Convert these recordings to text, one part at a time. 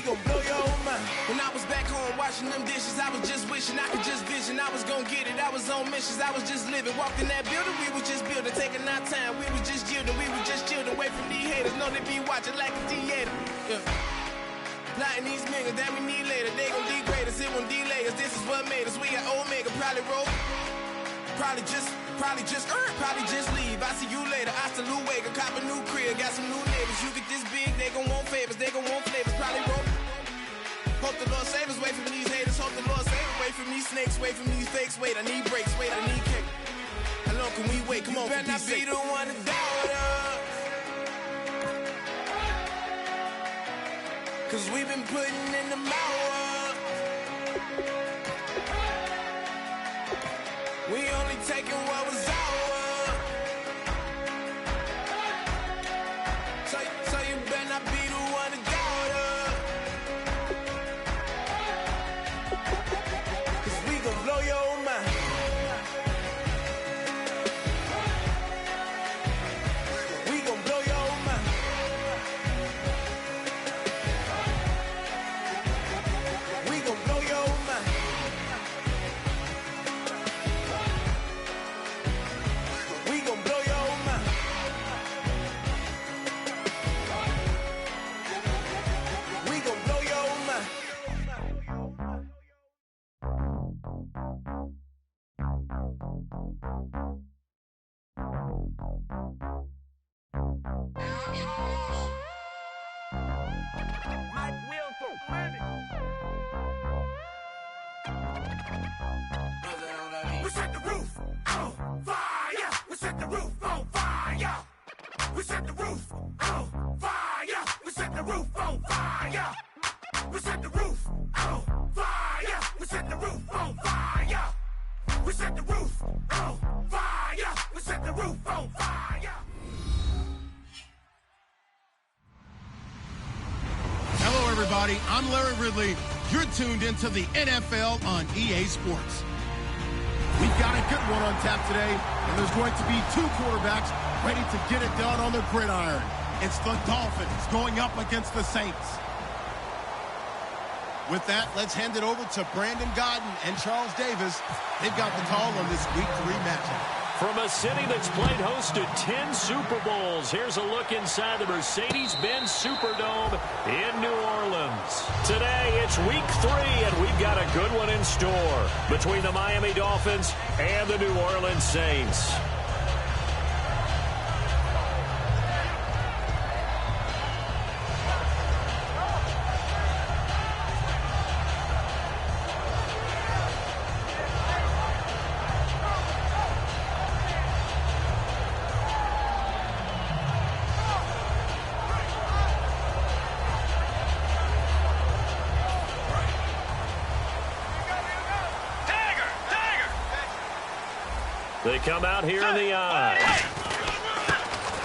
gon' blow your mind. When I was back home washing them dishes, I was just wishing I could just vision. I was gon' get it, I was on missions, I was just living. Walked in that building, we was just building, taking our time. We was just yielding, we was just chilling. Away from these haters, know they be watching like a theater. Yeah. Plotting these niggas that we need later. They gon' degrade us, it won't delay us. This is what made us. We got Omega, probably roll. Probably just leave. I see you later. I still wake up, cop a new crib, got some new neighbors. You get this big, they gon' want favors, they gon' want flavors. Probably roll. Hope the Lord save us, wait from these haters. Hope the Lord save us, wait from these snakes, wait from these fakes. Wait, I need breaks, wait, I need cake. How long can we wait? Come on, better not be the one to doubt us. Cause we've been putting in the hours. We only taking what was ours. So you better not be the one to doubt us. Cause we gon' blow your mind. We gon' blow your mind. We gon' blow your mind. We gon' blow your mind. We gon' blow your mind. Mike Will for we set the roof on fire. We set the roof on fire. We set the roof on fire. We set the roof on fire. We set the roof on fire. We set the roof on fire. We set the roof on fire. We set the roof on fire. Hello, everybody. I'm Larry Ridley. You're tuned into the NFL on EA Sports. We've got a good one on tap today, and there's going to be two quarterbacks ready to get it done on the gridiron. It's the Dolphins going up against the Saints. With that, let's hand it over to Brandon Godden and Charles Davis. They've got the call on this Week 3 matchup. From a city that's played host to 10 Super Bowls, here's a look inside the Mercedes-Benz Superdome in New Orleans. Today, it's Week 3, and we've got a good one in store between the Miami Dolphins and the New Orleans Saints. They come out here in the eye.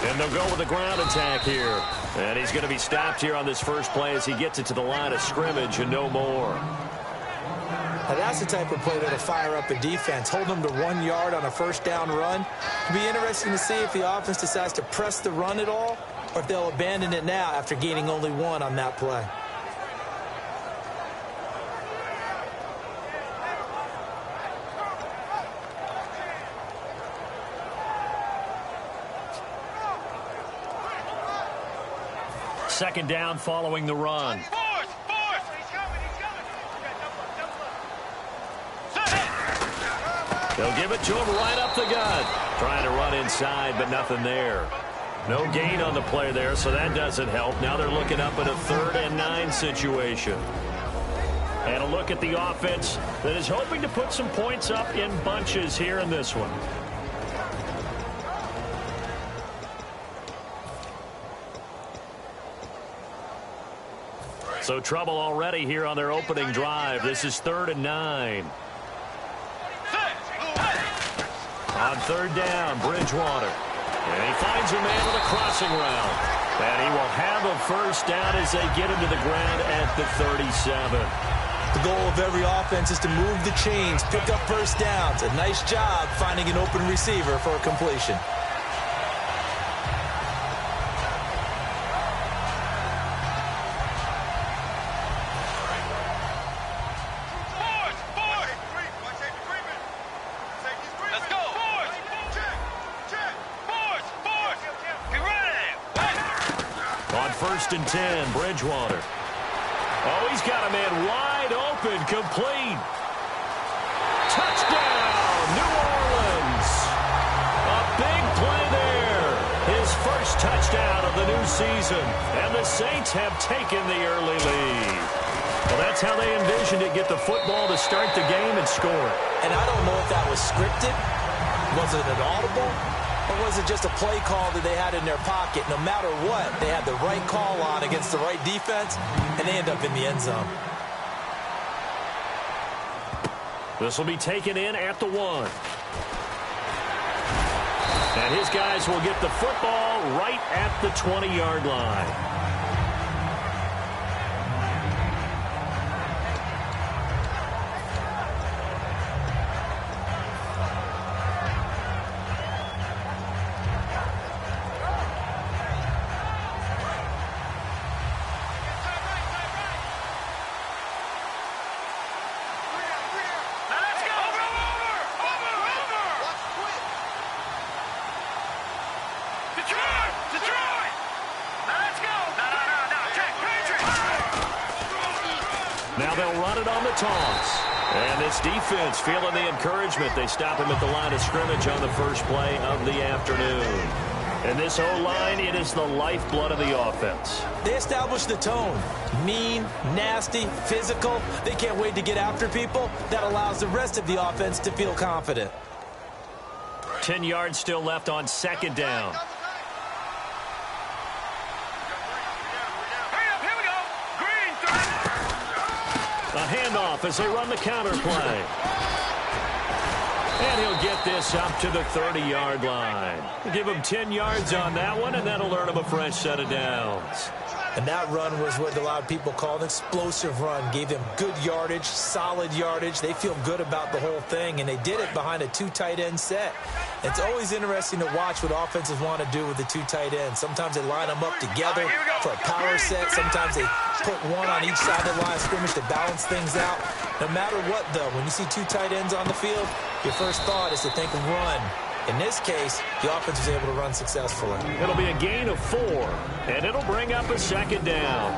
And they'll go with the ground attack here. And he's going to be stopped here on this first play as he gets it to the line of scrimmage and no more. Now that's the type of play that'll fire up a defense. Hold them to 1 yard on a first down run. It'll be interesting to see if the offense decides to press the run at all or if they'll abandon it now after gaining only 1 on that play. Second down following the run. They'll give it to him right up the gut. Trying to run inside, but nothing there. No gain on the play there, so that doesn't help. Now they're looking up at a 3rd and 9 situation. And a look at the offense that is hoping to put some points up in bunches here in this one. So trouble already here on their opening drive. This is 3rd and 9. On 3rd down, Bridgewater. And he finds a man with a crossing route. And he will have a first down as they get him to the ground at the 37. The goal of every offense is to move the chains, pick up first downs. A nice job finding an open receiver for a completion. 1st and 10, Bridgewater. Oh, he's got a man wide open, complete. Touchdown, New Orleans. A big play there. His first touchdown of the new season. And the Saints have taken the early lead. Well, that's how they envisioned it. Get the football to start the game and score it. And I don't know if that was scripted. Was it an audible? Or was it just a play call that they had in their pocket? No matter what, they had the right call on against the right defense, and they end up in the end zone. This will be taken in at the 1. And his guys will get the football right at the 20-yard line. Now they'll run it on the toss. And this defense feeling the encouragement. They stop him at the line of scrimmage on the first play of the afternoon. And this O-line, it is the lifeblood of the offense. They establish the tone. Mean, nasty, physical. They can't wait to get after people. That allows the rest of the offense to feel confident. 10 yards still left on 2nd down. A handoff as they run the counter play. And he'll get this up to the 30-yard line. Give him 10 yards on that one, and that'll earn him a fresh set of downs. And that run was what a lot of people call an explosive run. Gave them good yardage, solid yardage. They feel good about the whole thing, and they did it behind a 2 tight end set. It's always interesting to watch what offenses want to do with the 2 tight ends. Sometimes they line them up together for a power set. Sometimes they put one on each side of the line of scrimmage to balance things out. No matter what, though, when you see 2 tight ends on the field, your first thought is to think run. In this case, the offense was able to run successfully. It'll be a gain of 4, and it'll bring up a 2nd down.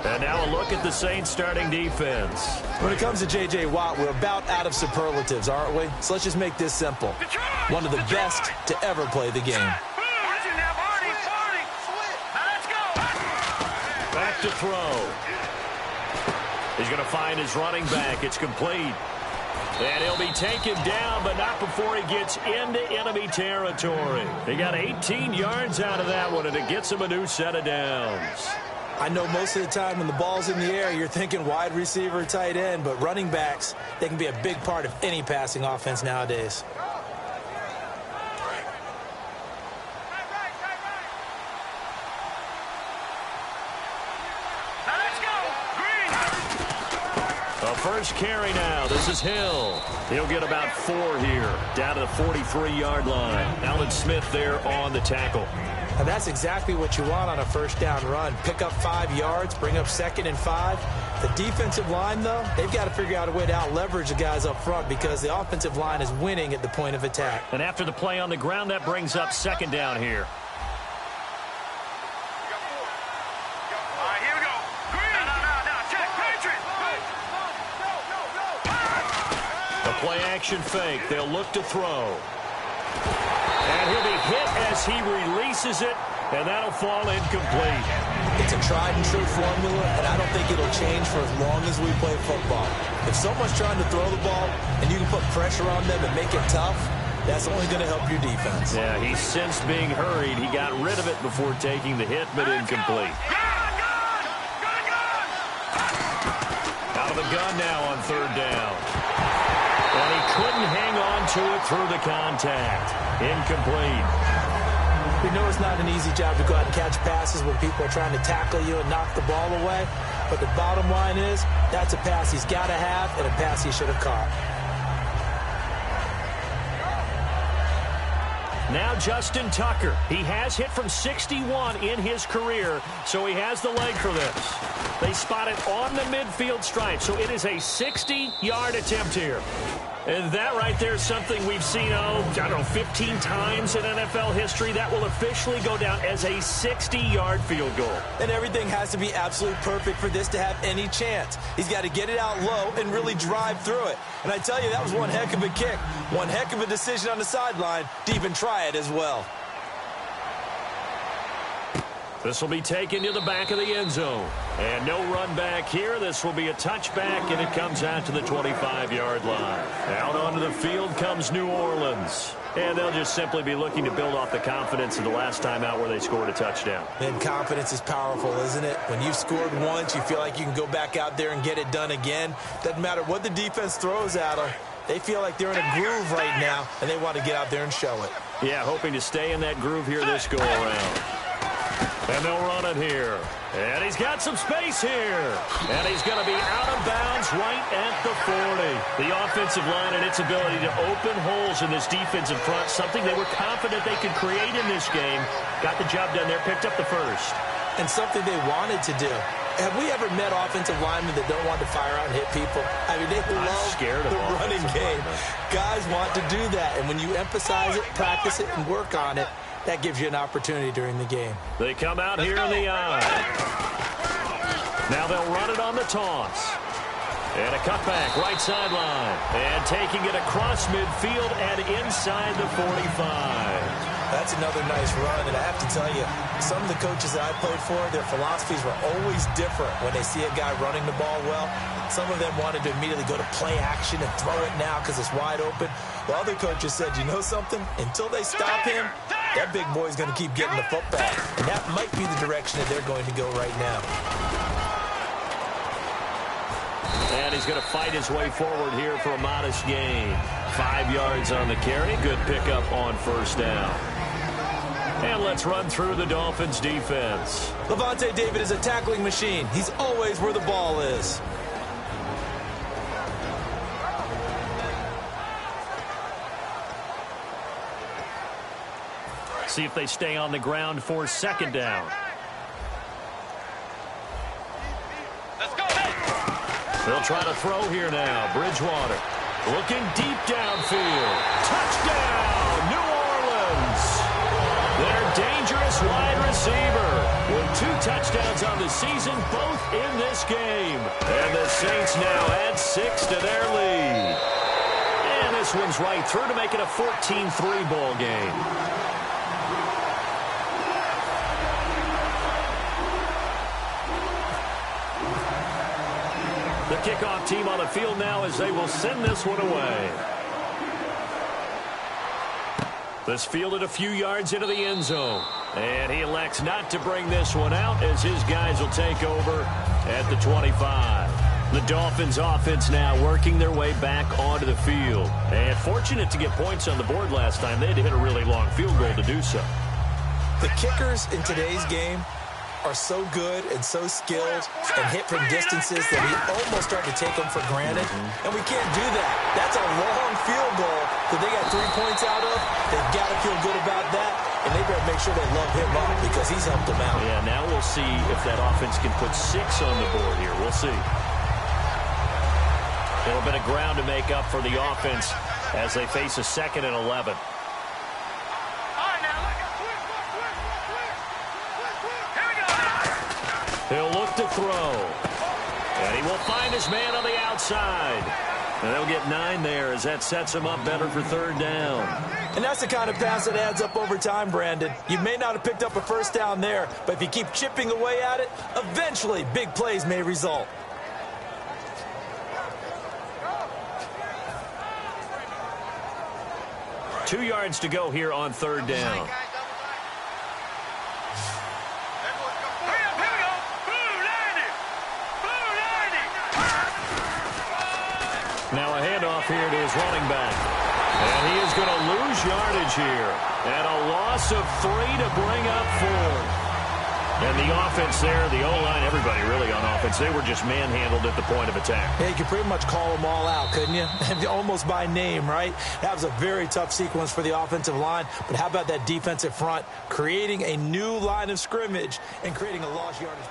And now a look at the Saints starting defense. When it comes to J.J. Watt, we're about out of superlatives, aren't we? So let's just make this simple. One of the best to ever play the game. Back to throw. He's going to find his running back. It's complete. And he'll be taken down, but not before he gets into enemy territory. He got 18 yards out of that one, and it gets him a new set of downs. I know most of the time when the ball's in the air, you're thinking wide receiver, tight end, but running backs, they can be a big part of any passing offense nowadays. First carry now. This is Hill. He'll get about 4 here, down to the 43-yard line. Allen Smith there on the tackle. And that's exactly what you want on a first down run. Pick up 5 yards, bring up 2nd and 5. The defensive line, though, they've got to figure out a way to out-leverage the guys up front because the offensive line is winning at the point of attack. And after the play on the ground, that brings up 2nd down here. Play-action fake. They'll look to throw. And he'll be hit as he releases it, and that'll fall incomplete. It's a tried-and-true formula, and I don't think it'll change for as long as we play football. If someone's trying to throw the ball and you can put pressure on them and make it tough, that's only going to help your defense. Yeah, he sensed being hurried. He got rid of it before taking the hit, but incomplete. Out of the gun now on 3rd down. And he couldn't hang on to it through the contact. Incomplete. We know it's not an easy job to go out and catch passes when people are trying to tackle you and knock the ball away. But the bottom line is, that's a pass he's got to have and a pass he should have caught. Now Justin Tucker. He has hit from 61 in his career, so he has the leg for this. They spot it on the midfield stripe, so it is a 60-yard attempt here. And that right there is something we've seen, I don't know, 15 times in NFL history. That will officially go down as a 60-yard field goal. And everything has to be absolutely perfect for this to have any chance. He's got to get it out low and really drive through it. And I tell you, that was one heck of a kick. One heck of a decision on the sideline to even try it as well. This will be taken to the back of the end zone. And no run back here. This will be a touchback, and it comes out to the 25-yard line. Out onto the field comes New Orleans. And they'll just simply be looking to build off the confidence of the last time out where they scored a touchdown. And confidence is powerful, isn't it? When you've scored once, you feel like you can go back out there and get it done again. Doesn't matter what the defense throws at them. They feel like they're in a groove right now, and they want to get out there and show it. Yeah, hoping to stay in that groove here this go-around. And they'll run it here. And he's got some space here. And he's going to be out of bounds right at the 40. The offensive line and its ability to open holes in this defensive front, something they were confident they could create in this game. Got the job done there, picked up the first. And something they wanted to do. Have we ever met offensive linemen that don't want to fire out and hit people? I mean, they love the running game. Guys want to do that. And when you emphasize it, practice it, and work on it, that gives you an opportunity during the game. They come out here in the eye. Now they'll run it on the toss. And a cutback, right sideline. And taking it across midfield and inside the 45. That's another nice run, and I have to tell you, some of the coaches that I played for, their philosophies were always different when they see a guy running the ball well. Some of them wanted to immediately go to play action and throw it now because it's wide open. While other coaches said, you know something? Until they stop him, that big boy's going to keep getting the football. And that might be the direction that they're going to go right now. And he's going to fight his way forward here for a modest gain. 5 yards on the carry. Good pickup on first down. And let's run through the Dolphins' defense. Levante David is a tackling machine. He's always where the ball is. See if they stay on the ground for second down. Let's go. They'll try to throw here now. Bridgewater looking deep downfield. Touchdown, New Orleans. Their dangerous wide receiver with 2 touchdowns on the season, both in this game. And the Saints now add 6 to their lead. And this one's right through to make it a 14-3 ball game. The kickoff team on the field now as they will send this one away. This fielded a few yards into the end zone. And he elects not to bring this one out as his guys will take over at the 25. The Dolphins offense now working their way back onto the field. And fortunate to get points on the board last time. They had to hit a really long field goal to do so. The kickers in today's game are so good and so skilled and hit from distances that we almost start to take them for granted. And we can't do that. That's a long field goal that they got 3 points out of. They've got to feel good about that, and they better make sure they love him up because he's helped them out. Yeah, now we'll see if that offense can put 6 on the board here. We'll see. A little bit of ground to make up for the offense as they face a 2nd and 11. He'll look to throw. And he will find his man on the outside. And they'll get 9 there as that sets him up better for 3rd down. And that's the kind of pass that adds up over time, Brandon. You may not have picked up a first down there, but if you keep chipping away at it, eventually big plays may result. Two yards to go here on 3rd down. Now a handoff here to his running back. And he is going to lose yardage here. And a loss of 3 to bring up 4. And the offense there, the O-line, everybody really on offense, they were just manhandled at the point of attack. Yeah, you could pretty much call them all out, couldn't you? Almost by name, right? That was a very tough sequence for the offensive line. But how about that defensive front creating a new line of scrimmage and creating a lost yardage?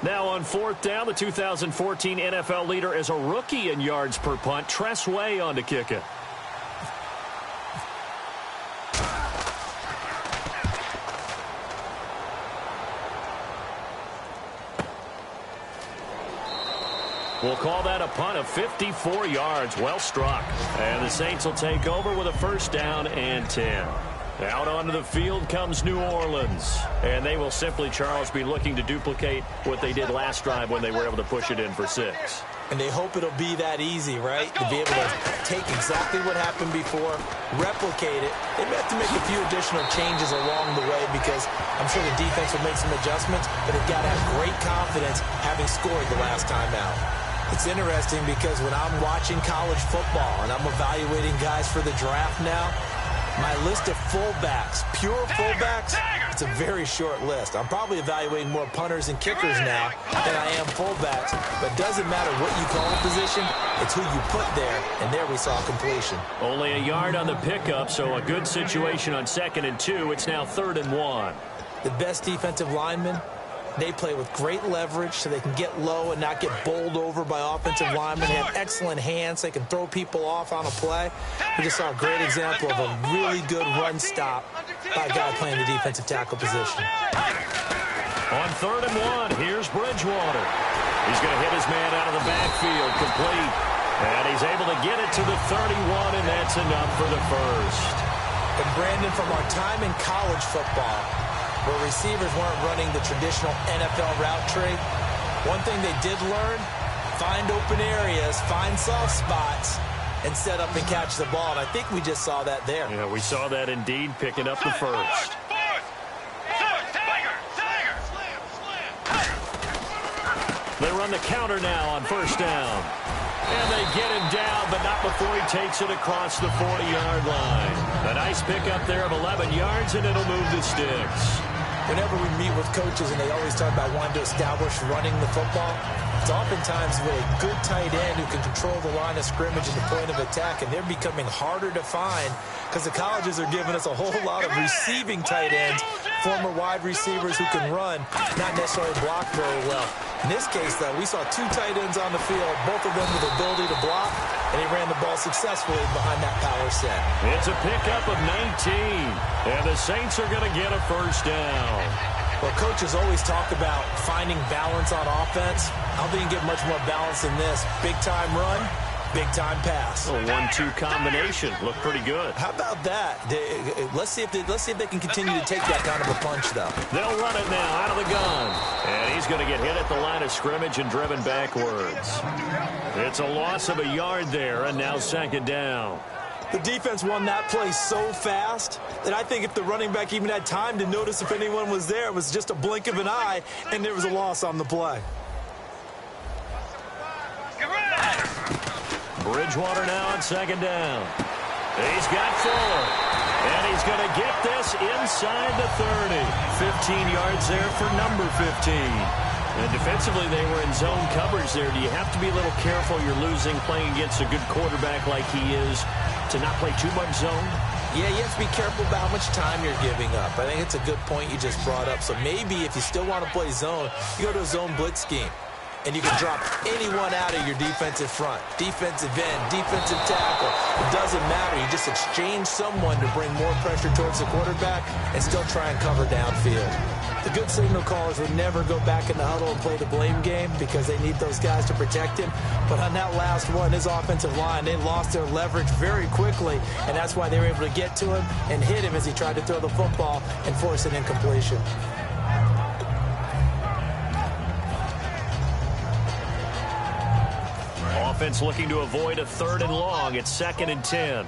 Now on 4th down, the 2014 NFL leader as a rookie in yards per punt, Tress Way on to kick it. We'll call that a punt of 54 yards. Well struck. And the Saints will take over with a 1st down and 10. Out onto the field comes New Orleans. And they will simply, Charles, be looking to duplicate what they did last drive when they were able to push it in for 6. And they hope it'll be that easy, right? To be able to take exactly what happened before, replicate it. They may have to make a few additional changes along the way because I'm sure the defense will make some adjustments, but they've got to have great confidence having scored the last time out. It's interesting because when I'm watching college football and I'm evaluating guys for the draft now, my list of fullbacks, pure fullbacks, it's a very short list. I'm probably evaluating more punters and kickers now than I am fullbacks, but it doesn't matter what you call the position, it's who you put there, and there we saw completion. Only a yard on the pickup, so a good situation on 2nd and 2. It's now 3rd and 1. The best defensive linemen, they play with great leverage so they can get low and not get bowled over by offensive linemen. They have excellent hands. They can throw people off on a play. We just saw a great example of a really good run stop by a guy playing the defensive tackle position. On 3rd and 1, here's Bridgewater. He's going to hit his man out of the backfield, complete. And he's able to get it to the 31, and that's enough for the 1st. And Brandon, from our time in college football, where receivers weren't running the traditional NFL route tree, one thing they did learn, find open areas, find soft spots, and set up and catch the ball. And I think we just saw that there. Yeah, we saw that indeed, picking up the 1st. They run the counter now on 1st down. And they get him down, but not before he takes it across the 40-yard line. A nice pickup there of 11 yards, and it'll move the sticks. Whenever we meet with coaches and they always talk about wanting to establish running the football, it's oftentimes with a good tight end who can control the line of scrimmage and the point of attack, and they're becoming harder to find because the colleges are giving us a whole lot of receiving tight ends, former wide receivers who can run, not necessarily block very well. In this case, though, we saw 2 tight ends on the field, both of them with the ability to block, and he ran the ball successfully behind that power set. It's a pickup of 19, and the Saints are going to get a 1st down. Well, coaches always talk about finding balance on offense. I don't think you can get much more balance than this. Big-time run, big-time pass. A 1-2 combination. Looked pretty good. How about that? Let's see if they can continue to take that kind of a punch, though. They'll run it now out of the gun. And he's going to get hit at the line of scrimmage and driven backwards. It's a loss of a yard there, and now 2nd down. The defense won that play so fast that I think if the running back even had time to notice if anyone was there, it was just a blink of an eye, and there was a loss on the play. Bridgewater now on 2nd down. He's got Fuller. And he's going to get this inside the 30. 15 yards there for number 15. And defensively, they were in zone coverage there. Do you have to be a little careful? You're losing playing against a good quarterback like he is to not play too much zone? Yeah, you have to be careful about how much time you're giving up. I think it's a good point you just brought up. So maybe if you still want to play zone, you go to a zone blitz scheme. And you can drop anyone out of your defensive front, defensive end, defensive tackle. It doesn't matter. You just exchange someone to bring more pressure towards the quarterback and still try and cover downfield. The good signal callers would never go back in the huddle and play the blame game because they need those guys to protect him. But on that last one, his offensive line, they lost their leverage very quickly, and that's why they were able to get to him and hit him as he tried to throw the football and force an incompletion. Offense looking to avoid a 3rd and long. It's 2nd and 10.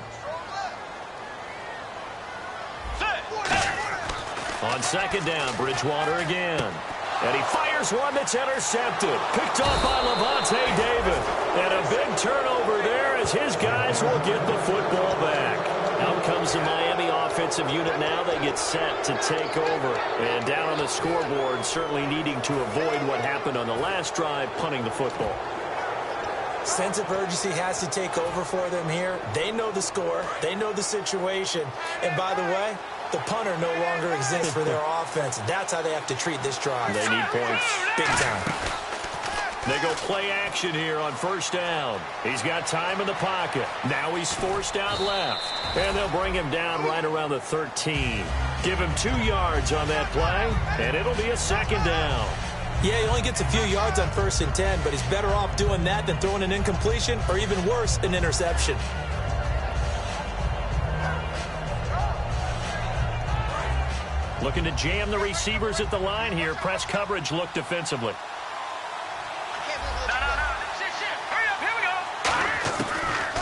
On 2nd down, Bridgewater again. And he fires one that's intercepted. Picked off by Levante David. And a big turnover there as his guys will get the football back. Out comes the Miami offensive unit now. They get set to take over. And down on the scoreboard, certainly needing to avoid what happened on the last drive, punting the football. Sense of urgency has to take over for them here. They know the score. They know the situation. And by the way, The punter no longer exists for their offense. That's how they have to treat this drive. They need points. Big time. They go play action here on first down. He's got time in the pocket. Now he's forced out left. And they'll bring him down right around the 13. Give him 2 yards on that play, and it'll be a second down. Yeah, he only gets a few yards on 1st and 10, but he's better off doing that than throwing an incompletion or even worse, an interception. Looking to jam the receivers at the line here. Press coverage look defensively.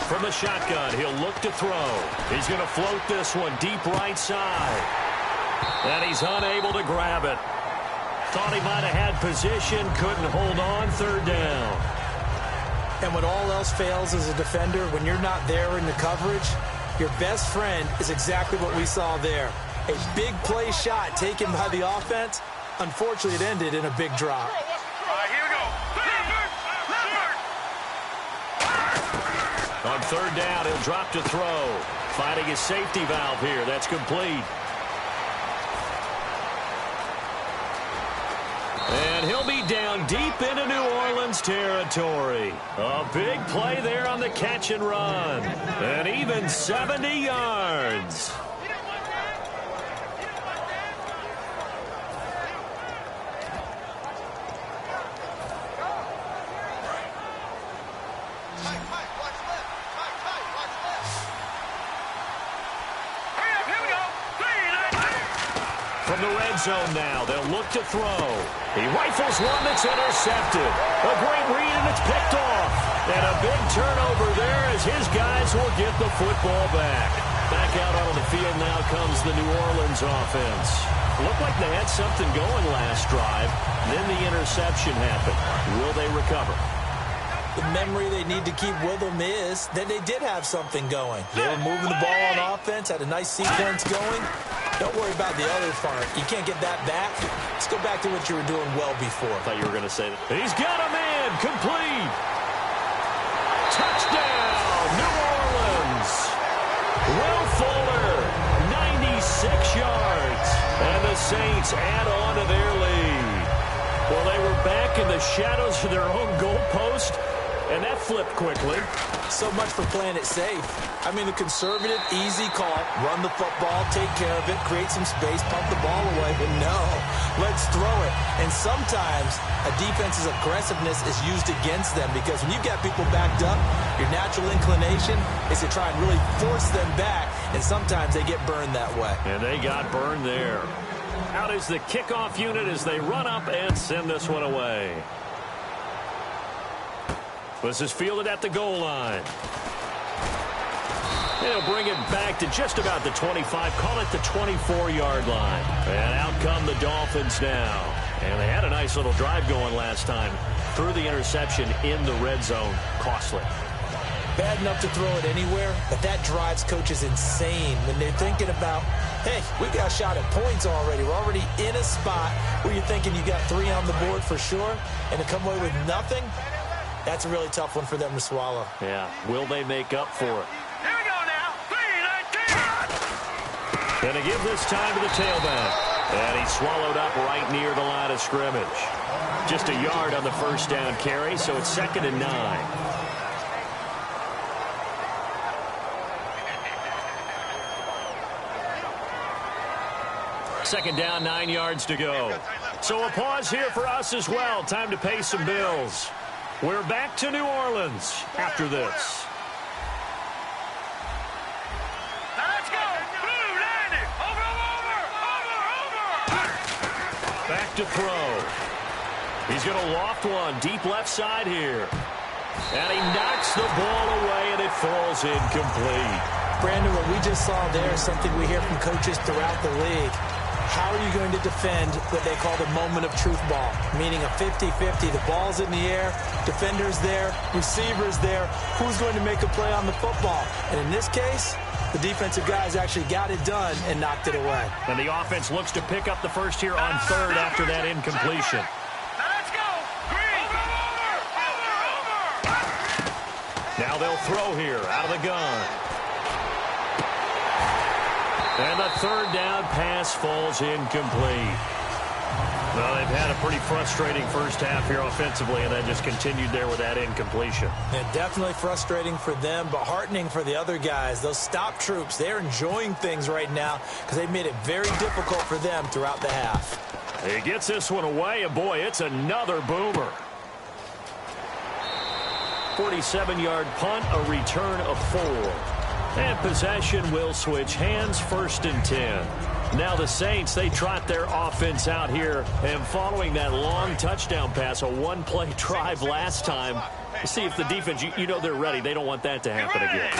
From the shotgun, he'll look to throw. He's going to float this one deep right side. And he's unable to grab it. Thought he might have had position, couldn't hold on, 3rd down. And when all else fails as a defender, when you're not there in the coverage, your best friend is exactly what we saw there. A big play shot taken by the offense. Unfortunately, it ended in a big drop. Here we go. On 3rd down, he'll drop to throw. Finding his safety valve here. That's complete. And he'll be down deep into New Orleans territory. A big play there on the catch and run. And even 70 yards. From the red zone now, they'll look to throw. He rifles one that's intercepted. A great read, and it's picked off. And a big turnover there as his guys will get the football back. Back out on the field now comes the New Orleans offense. Looked like they had something going last drive. Then the interception happened. Will they recover? The memory they need to keep with them is that they did have something going. They were moving the ball on offense, had a nice sequence going. Don't worry about the other part. You can't get that back. Let's go back to what you were doing well before. I thought you were going to say that. He's got a man. Complete. Touchdown, New Orleans. Will Fuller, 96 yards. And the Saints add on to their lead. Well, they were back in the shadows of their own goalpost, and that flipped quickly. So much for playing it safe. I mean, the conservative, easy call, run the football, take care of it, create some space, pump the ball away. But no, let's throw it. And sometimes a defense's aggressiveness is used against them because when you've got people backed up, your natural inclination is to try and really force them back, and sometimes they get burned that way. And they got burned there. Out is the kickoff unit as they run up and send this one away. This is fielded at the goal line. They'll bring it back to just about the 25, call it the 24-yard line. And out come the Dolphins now. And they had a nice little drive going last time. Threw the interception in the red zone. Costly. Bad enough to throw it anywhere, but that drives coaches insane when they're thinking about, hey, we got a shot at points already. We're already in a spot where you're thinking you got 3 on the board for sure, and to come away with nothing, that's a really tough one for them to swallow. Yeah, will they make up for it? Here we go now. 3, 19. Gonna give this time to the tailback. And he's swallowed up right near the line of scrimmage. Just a yard on the first down carry, so it's 2nd and 9. Second down, 9 yards to go. So a pause here for us as well. Time to pay some bills. We're back to New Orleans after this. Now let's go. Blue, Randy. Over. Back to throw. He's going to loft one deep left side here. And he knocks the ball away, and it falls incomplete. Brandon, what we just saw there is something we hear from coaches throughout the league. How are you going to defend what they call the moment of truth ball, meaning a 50-50? The ball's in the air, defender's there, receiver's there. Who's going to make a play on the football? And in this case, the defensive guys actually got it done and knocked it away. And the offense looks to pick up the first here on 3rd after that incompletion. Now let's go. Green. Over. Now they'll throw here out of the gun. And the third down pass falls incomplete. Well, they've had a pretty frustrating first half here offensively, and that just continued there with that incompletion. Yeah, definitely frustrating for them, but heartening for the other guys. Those stop troops, they're enjoying things right now because they made it very difficult for them throughout the half. He gets this one away, and boy, it's another boomer. 47-yard punt, a return of 4. And possession will switch hands, 1st and 10. Now the Saints, they trot their offense out here, and following that long touchdown pass, a one-play drive last time, see if the defense, you know they're ready. They don't want that to happen again.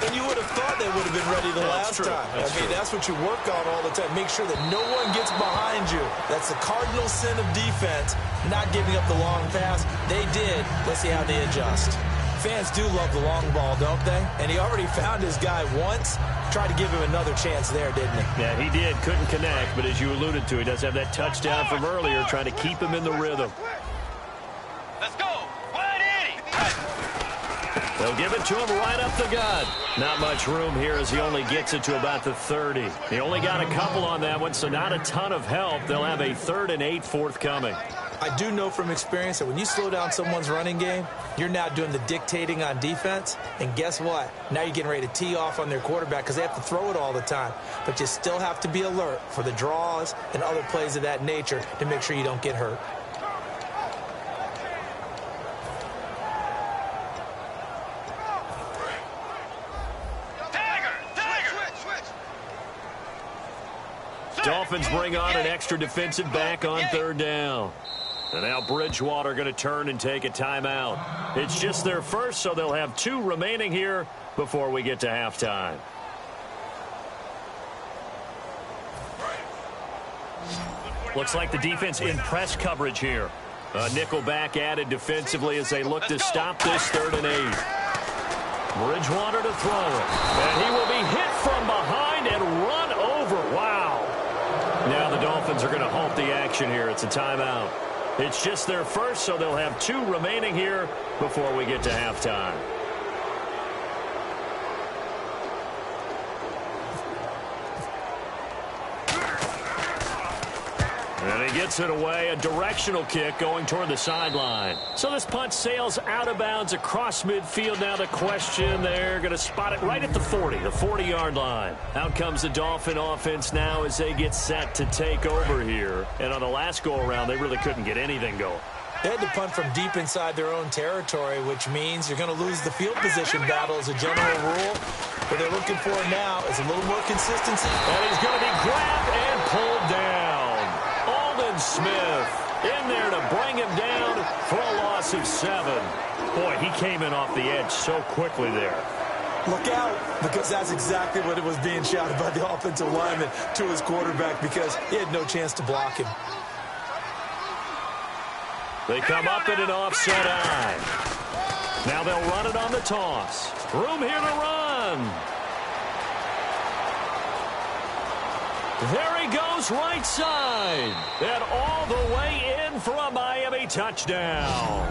And you would have thought they would have been ready the last time. That's what you work on all the time. Make sure that no one gets behind you. That's the cardinal sin of defense, not giving up the long pass. They did. Let's see how they adjust. Fans do love the long ball, don't they? And he already found his guy once. Tried to give him another chance there, didn't he? Yeah, he did. Couldn't connect, but as you alluded to, he does have that touchdown from earlier, trying to keep him in the rhythm. Let's go. 180. They'll give it to him right up the gut. Not much room here as he only gets it to about the 30. He only got a couple on that one, so not a ton of help. They'll have a 3rd and 8 forthcoming. I do know from experience that when you slow down someone's running game, you're now doing the dictating on defense. And guess what? Now you're getting ready to tee off on their quarterback because they have to throw it all the time. But you still have to be alert for the draws and other plays of that nature to make sure you don't get hurt. Dolphins bring on an extra defensive back on 3rd down. And now Bridgewater going to turn and take a timeout. It's just their first, so they'll have 2 remaining here before we get to halftime. Looks like the defense in press coverage here. A nickel back added defensively as they look to stop this 3rd and 8. Bridgewater to throw it. And he will be hit from behind and run over. Wow. Now the Dolphins are going to halt the action here. It's a timeout. It's just their first, so they'll have 2 remaining here before we get to halftime. And he gets it away, a directional kick going toward the sideline. So this punt sails out of bounds across midfield. Now the question, they're going to spot it right at the 40, the 40-yard line. Out comes the Dolphin offense now as they get set to take over here. And on the last go-around, they really couldn't get anything going. They had to punt from deep inside their own territory, which means you're going to lose the field position battle as a general rule. What they're looking for now is a little more consistency. And he's going to be grabbed and pulled down. Smith in there to bring him down for a loss of 7. Boy, he came in off the edge so quickly there. Look out, because that's exactly what it was being shouted by the offensive lineman to his quarterback because he had no chance to block him. They come up in an offset eye. Now they'll run it on the toss. Room here to run. There he goes right side. And all the way in for a Miami touchdown.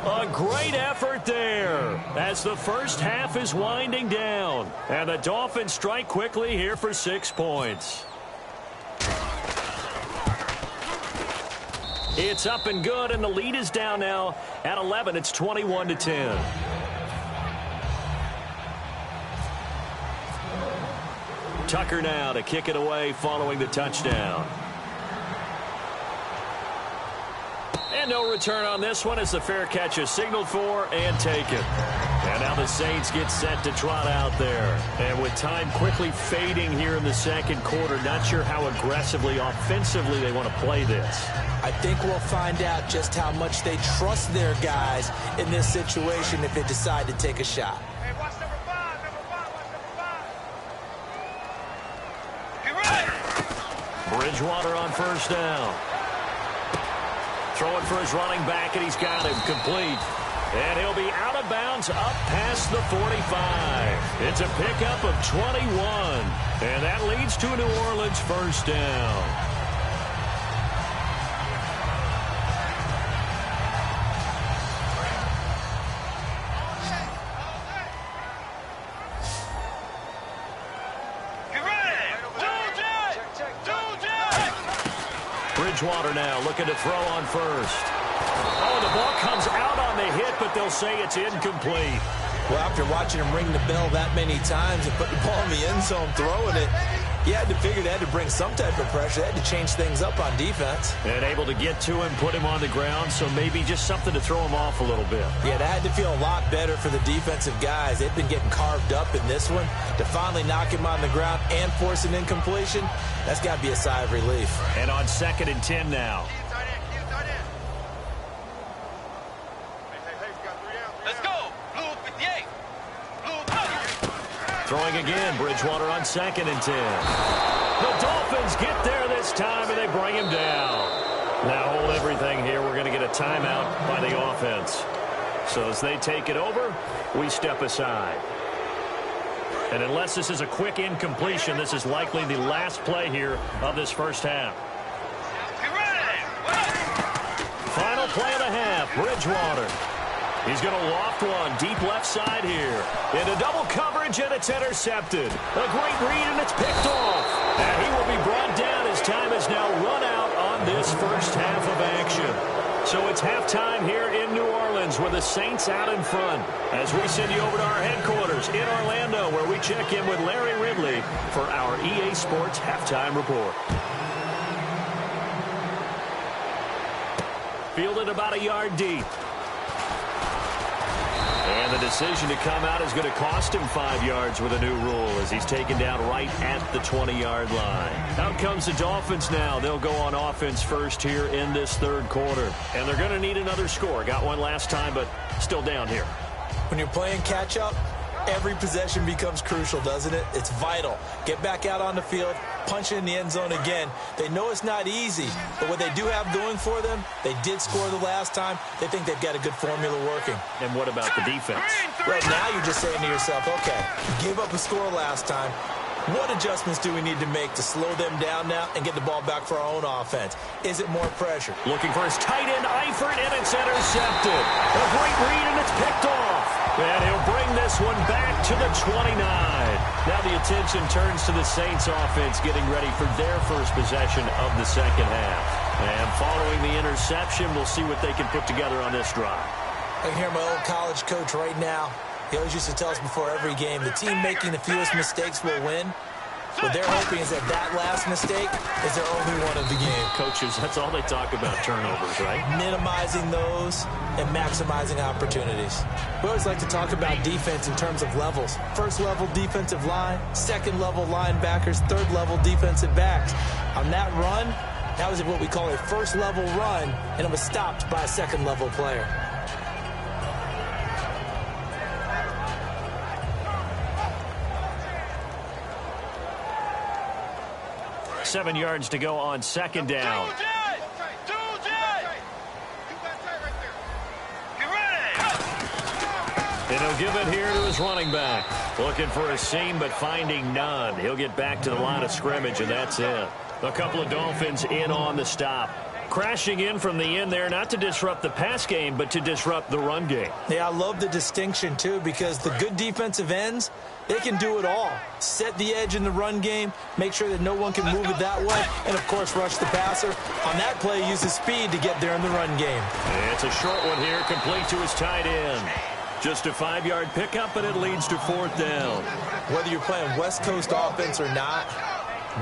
A great effort there as the first half is winding down. And the Dolphins strike quickly here for 6 points. It's up and good, and the lead is down now at 11. It's 21-10. Tucker now to kick it away following the touchdown. And no return on this one as the fair catch is signaled for and taken. And now the Saints get set to trot out there. And with time quickly fading here in the second quarter, not sure how aggressively, offensively they want to play this. I think we'll find out just how much they trust their guys in this situation if they decide to take a shot. Bridgewater on first down. Throwing for his running back, and he's got him complete. And he'll be out of bounds up past the 45. It's a pickup of 21. And that leads to a New Orleans first down. Bridgewater now looking to throw on first. Oh, the ball comes out on the hit, but they'll say it's incomplete. Well, after watching him ring the bell that many times and put the ball in the end zone throwing it, you had to figure they had to bring some type of pressure. They had to change things up on defense. And able to get to him, put him on the ground, so maybe just something to throw him off a little bit. Yeah, that had to feel a lot better for the defensive guys. They've been getting carved up in this one. To finally knock him on the ground and force an incompletion, that's got to be a sigh of relief. And on 2nd and 10 now. Let's go. Blue 58. Throwing again, Bridgewater on 2nd and 10. The Dolphins get there this time, and they bring him down. Now hold everything here. We're going to get a timeout by the offense. So as they take it over, we step aside. And unless this is a quick incompletion, this is likely the last play here of this first half. Final play of the half, Bridgewater. He's going to loft one deep left side here. Into double coverage, and it's intercepted. A great read, and it's picked off. And he will be brought down as time is now run out on this first half of action. So it's halftime here in New Orleans with the Saints out in front. As we send you over to our headquarters in Orlando, where we check in with Larry Ridley for our EA Sports Halftime Report. Fielded about a yard deep. And the decision to come out is going to cost him 5 yards with a new rule as he's taken down right at the 20-yard line. Out comes the Dolphins now. They'll go on offense first here in this third quarter. And they're going to need another score. Got one last time, but still down here. When you're playing catch-up, every possession becomes crucial, doesn't it? It's vital. Get back out on the field, punch it in the end zone again. They know it's not easy, but what they do have going for them, they did score the last time. They think they've got a good formula working. And what about the defense? Right now you're just saying to yourself, okay, gave up a score last time. What adjustments do we need to make to slow them down now and get the ball back for our own offense? Is it more pressure? Looking for his tight end, Eifert, and it's intercepted. A great read, and it's picked off. And he'll bring this one back to the 29. Now the attention turns to the Saints offense getting ready for their first possession of the second half. And following the interception, we'll see what they can put together on this drive. I can hear my old college coach right now. He always used to tell us before every game, the team making the fewest mistakes will win. What they're hoping is that last mistake is their only one of the game. Coaches, that's all they talk about, turnovers, right? Minimizing those and maximizing opportunities. We always like to talk about defense in terms of levels. First level defensive line, second level linebackers, third level defensive backs. On that run, that was what we call a first level run, and it was stopped by a second level player. Seven yards to go on second down. And he'll give it here to his running back. Looking for a seam, but finding none. He'll get back to the line of scrimmage, and that's it. A couple of Dolphins in on the stop. Crashing in from the end there, not to disrupt the pass game, but to disrupt the run game. Yeah, I love the distinction, too, because the good defensive ends, they can do it all. Set the edge in the run game, make sure that no one can move it that way, and, of course, rush the passer. On that play, use his speed to get there in the run game. It's a short one here, complete to his tight end. Just a 5-yard pickup, and it leads to fourth down. Whether you're playing West Coast offense or not,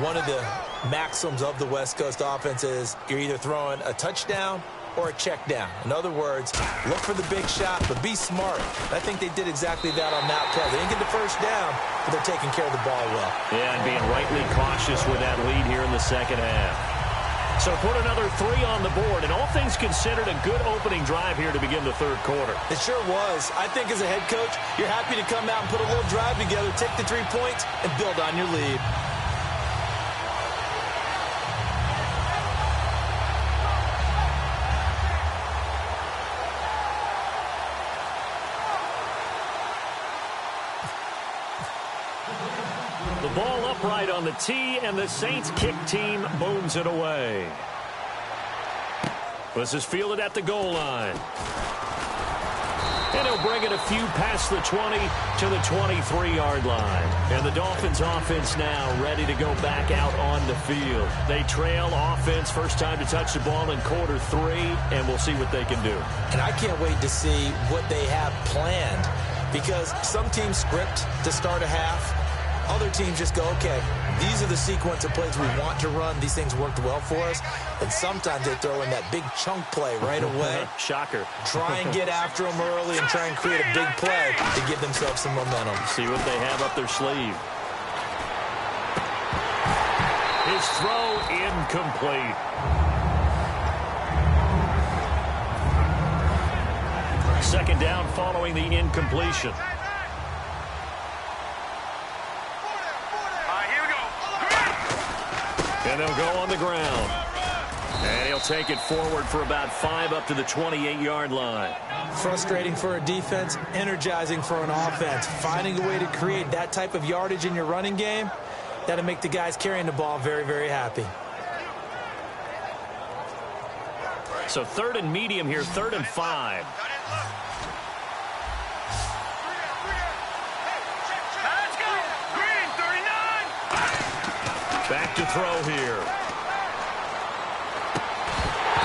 one of the maxims of the West Coast offense is you're either throwing a touchdown or a check down. In other words, look for the big shot, but be smart. I think they did exactly that on that play. They didn't get the first down, but they're taking care of the ball well. Yeah, and being rightly cautious with that lead here in the second half. So put another 3 on the board, and all things considered, a good opening drive here to begin the third quarter. It sure was. I think as a head coach, you're happy to come out and put a little drive together, take the 3 points, and build on your lead. The ball upright on the tee, and the Saints kick team booms it away. This is fielded at the goal line. And he'll bring it a few past the 20 to the 23-yard line. And the Dolphins offense now ready to go back out on the field. They trail offense, first time to touch the ball in quarter 3, and we'll see what they can do. And I can't wait to see what they have planned, because some teams script to start a half. Other teams just go, okay, these are the sequence of plays we want to run. These things worked well for us. And sometimes they throw in that big chunk play right away. Shocker. Try and get after them early and try and create a big play to give themselves some momentum. See what they have up their sleeve. His throw incomplete. Second down following the incompletion. And they'll go on the ground. And he'll take it forward for about 5 up to the 28-yard line. Frustrating for a defense, energizing for an offense. Finding a way to create that type of yardage in your running game, that'll make the guys carrying the ball very, very happy. So 3rd and medium here, 3rd and 5. Back to throw here.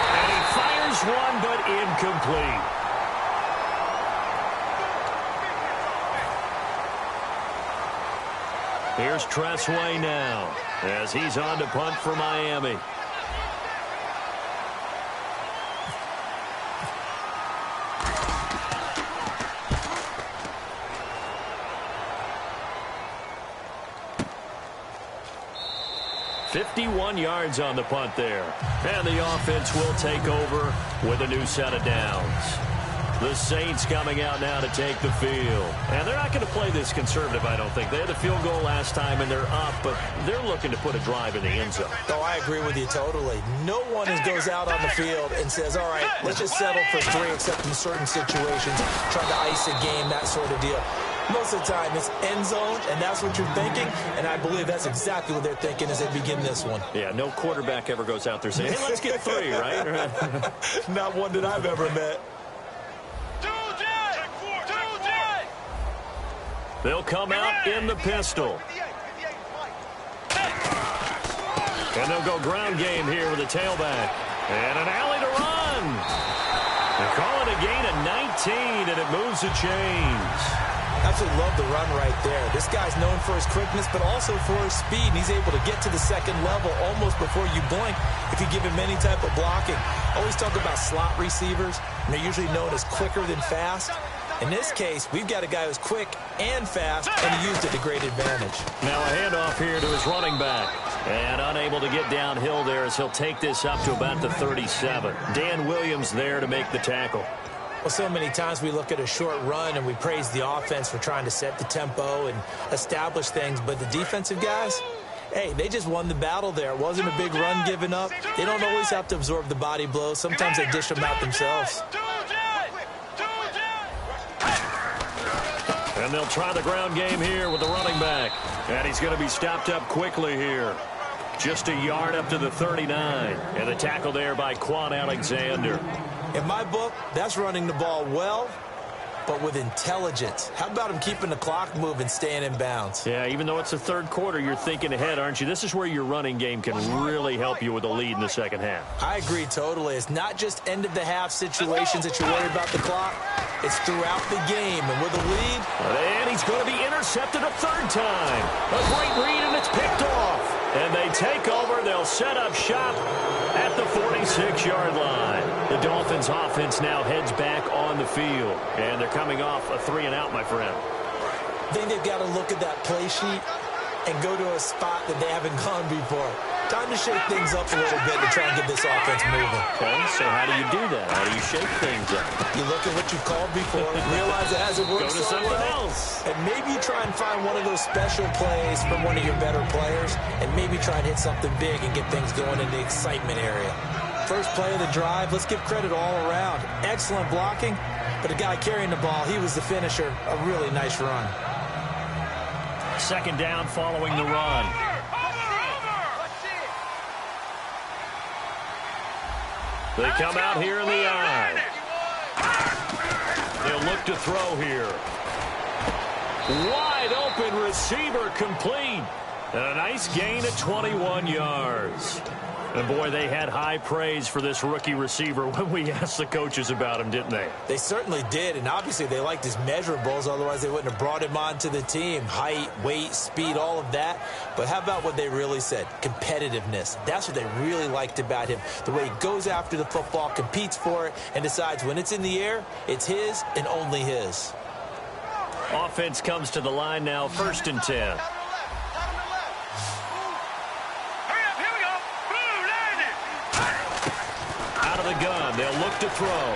And he fires one, but incomplete. Here's Tressway now as he's on to punt for Miami. .51 yards on the punt there. And the offense will take over with a new set of downs. The Saints coming out now to take the field. And they're not going to play this conservative, I don't think. They had a field goal last time, and they're up, but they're looking to put a drive in the end zone. Oh, I agree with you totally. No one goes out on the field and says, all right, let's just settle for 3, except in certain situations, trying to ice a game, that sort of deal. Most of the time, it's end zone, and that's what you're thinking, and I believe that's exactly what they're thinking as they begin this one. Yeah, no quarterback ever goes out there saying, hey, let's get 3, right? Not one that I've ever met. They'll come out in the pistol. And they'll go ground game here with a tailback. And an alley to run. They call it a gain of 19, and it moves the chains. Absolutely love the run right there. This guy's known for his quickness, but also for his speed. And he's able to get to the second level almost before you blink if you give him any type of blocking. Always talk about slot receivers, and they're usually known as quicker than fast. In this case, we've got a guy who's quick and fast, and he used it to great advantage. Now a handoff here to his running back. And unable to get downhill there as he'll take this up to about the 37. Dan Williams there to make the tackle. Well, so many times we look at a short run and we praise the offense for trying to set the tempo and establish things, but the defensive guys, hey, they just won the battle there. It wasn't a big run given up. They don't always have to absorb the body blows. Sometimes they dish them out themselves. And they'll try the ground game here with the running back. And he's going to be stopped up quickly here. Just a yard up to the 39. And the tackle there by Quan Alexander. In my book, that's running the ball well, but with intelligence. How about him keeping the clock moving, staying in bounds? Yeah, even though it's the third quarter, you're thinking ahead, aren't you? This is where your running game can really help you with a lead in the second half. I agree totally. It's not just end-of-the-half situations that you're worried about the clock. It's throughout the game, and with a lead. And he's going to be intercepted a third time. A great read, and it's picked off. And they take over. They'll set up shop at the 46-yard line. The Dolphins offense now heads back on the field. And they're coming off a 3-and-out, my friend. I think they've got to look at that play sheet and go to a spot that they haven't gone before. Time to shake things up a little bit to try and get this offense moving. Okay, so how do you do that? How do you shake things up? You look at what you've called before, realize it hasn't worked so something well, else. And maybe you try and find one of those special plays from one of your better players, and maybe try and hit something big and get things going in the excitement area. First play of the drive, let's give credit all around. Excellent blocking, but the guy carrying the ball, he was the finisher. A really nice run. Second down following the run. They come out here in the eye. They'll look to throw here. Wide open receiver complete. And a nice gain of 21 yards. And, boy, they had high praise for this rookie receiver when we asked the coaches about him, didn't they? They certainly did, and obviously they liked his measurables. Otherwise, they wouldn't have brought him onto the team. Height, weight, speed, all of that. But how about what they really said? Competitiveness. That's what they really liked about him. The way he goes after the football, competes for it, and decides when it's in the air, it's his and only his. Offense comes to the line now, 1st and 10. Out of the gun, they'll look to throw.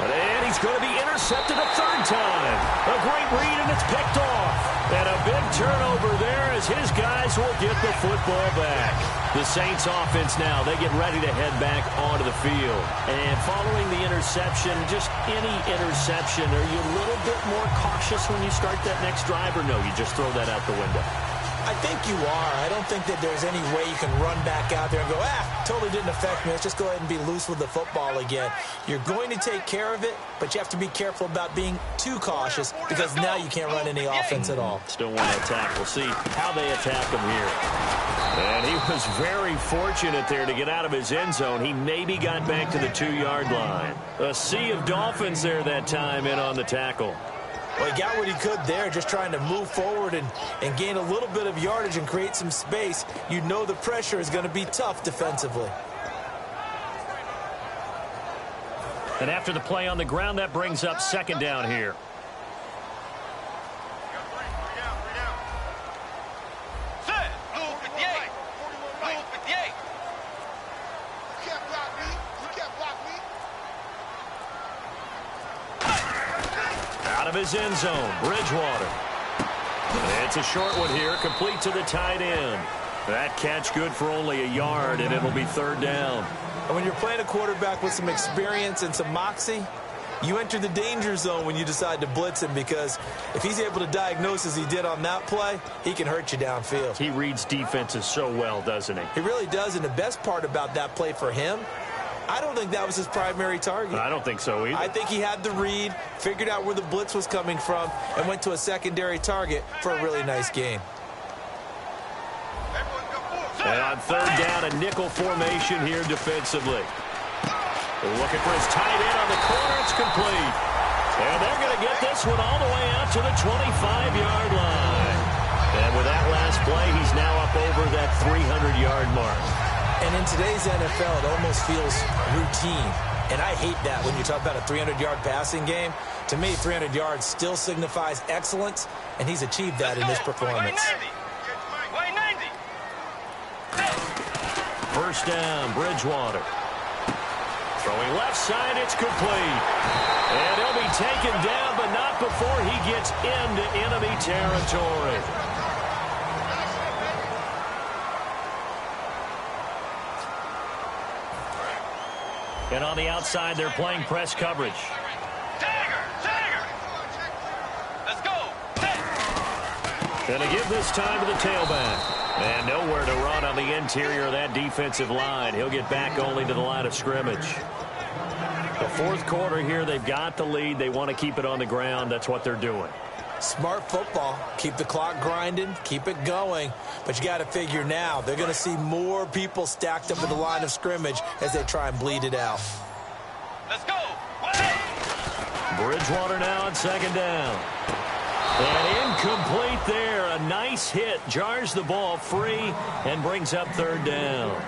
And he's going to be intercepted a 3rd time. A great read, and it's picked off. And a big turnover there as his guys will get the football back. The Saints offense now, they get ready to head back onto the field. And following the interception, just any interception, are you a little bit more cautious when you start that next drive, or no, you just throw that out the window? I think you are. I don't think that there's any way you can run back out there and go, totally didn't affect me. Let's just go ahead and be loose with the football again. You're going to take care of it, but you have to be careful about being too cautious because now you can't run any offense at all. Still want to attack. We'll see how they attack him here. And he was very fortunate there to get out of his end zone. He maybe got back to the 2-yard line. A sea of Dolphins there that time in on the tackle. Well, he got what he could there, just trying to move forward and gain a little bit of yardage and create some space. You know the pressure is going to be tough defensively. And after the play on the ground, that brings up 2nd down here. Out of his end zone, Bridgewater. It's a short one here, complete to the tight end. That catch good for only a yard, and it'll be 3rd down. And when you're playing a quarterback with some experience and some moxie, you enter the danger zone when you decide to blitz him, because if he's able to diagnose as he did on that play, he can hurt you downfield. He reads defenses so well, doesn't he? He really does, and the best part about that play for him, I don't think that was his primary target. I don't think so either. I think he had the read, figured out where the blitz was coming from, and went to a secondary target for a really nice gain. And on 3rd down, a nickel formation here defensively. Looking for his tight end on the corner. It's complete. And they're going to get this one all the way out to the 25-yard line. And with that last play, he's now up over that 300-yard mark. And in today's NFL, it almost feels routine. And I hate that when you talk about a 300-yard passing game. To me, 300 yards still signifies excellence, and he's achieved that in this performance. 1st down, Bridgewater. Throwing left side, it's complete. And he'll be taken down, but not before he gets into enemy territory. And on the outside, they're playing press coverage. Tiger! Let's go! And to give this time to the tailback. And nowhere to run on the interior of that defensive line. He'll get back only to the line of scrimmage. The 4th quarter here, they've got the lead. They want to keep it on the ground. That's what they're doing. Smart football. Keep the clock grinding. Keep it going. But you got to figure now, they're going to see more people stacked up at the line of scrimmage as they try and bleed it out. Let's go! Bridgewater now on 2nd down. And incomplete there. A nice hit. Jars the ball free and brings up 3rd down.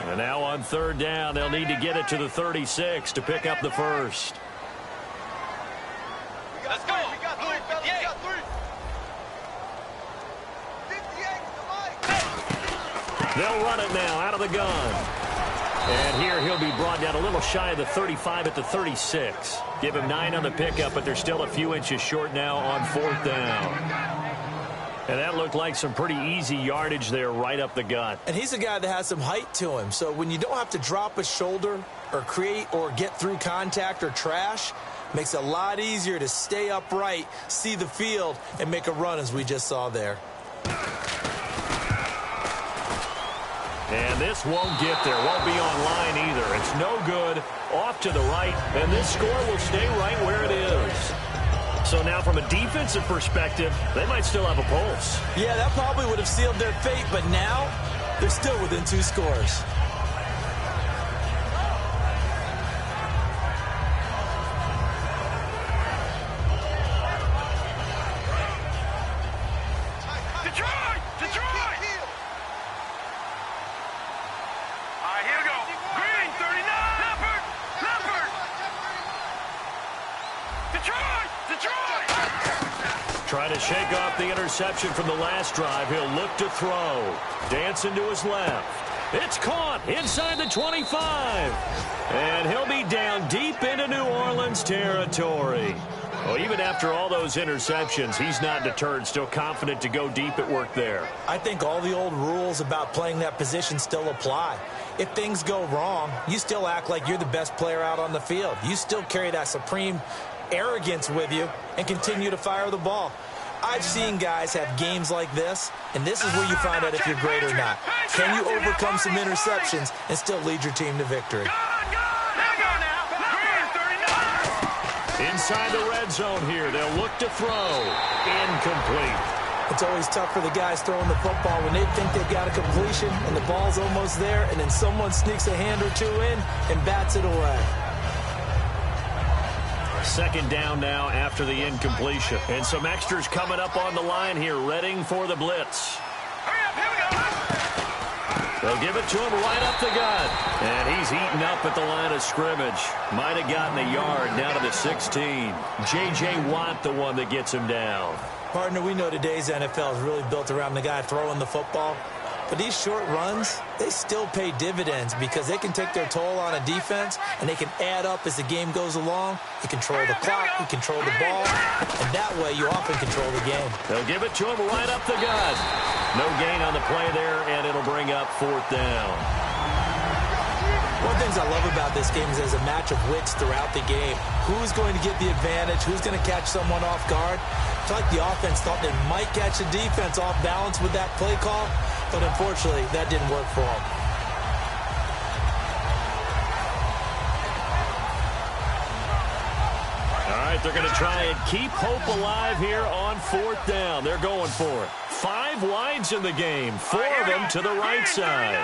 And now on 3rd down, they'll need to get it to the 36 to pick up the 1st. Let's go! They'll run it now out of the gun. And here he'll be brought down a little shy of the 35 at the 36. Give him 9 on the pickup, but they're still a few inches short now on 4th down. And that looked like some pretty easy yardage there right up the gut. And he's a guy that has some height to him. So when you don't have to drop a shoulder or create or get through contact or trash, makes it a lot easier to stay upright, see the field, and make a run as we just saw there. And this won't get there. Won't be on line either. It's no good. Off to the right. And this score will stay right where it is. So now from a defensive perspective, they might still have a pulse. Yeah, that probably would have sealed their fate. But now, they're still within 2 scores. Trying to shake off the interception from the last drive. He'll look to throw. Dancing to his left. It's caught inside the 25. And he'll be down deep into New Orleans territory. Well, even after all those interceptions, he's not deterred, still confident to go deep at work there. I think all the old rules about playing that position still apply. If things go wrong, you still act like you're the best player out on the field. You still carry that supreme arrogance with you and continue to fire the ball. I've seen guys have games like this, and this is where you find out if you're great or not. Can you overcome some interceptions and still lead your team to victory? Inside the red zone here, they'll look to throw. Incomplete. It's always tough for the guys throwing the football when they think they've got a completion and the ball's almost there, and then someone sneaks a hand or two in and bats it away. Second down now after the incompletion. And some extras coming up on the line here, readying for the blitz. They'll give it to him right up the gut. And he's eaten up at the line of scrimmage. Might have gotten a yard down to the 16. J.J. Watt, the one that gets him down. Partner, we know today's NFL is really built around the guy throwing the football. But these short runs, they still pay dividends because they can take their toll on a defense, and they can add up as the game goes along. You control the clock, you control the ball, and that way you often control the game. They'll give it to him right up the gut. No gain on the play there, and it'll bring up 4th down. One of the things I love about this game is there's a match of wits throughout the game. Who's going to get the advantage? Who's going to catch someone off guard? I feel like the offense thought they might catch the defense off balance with that play call, but unfortunately, that didn't work for them. All right, they're going to try and keep hope alive here on 4th down. They're going for it. 5 wides in the game, 4 of them to the right side.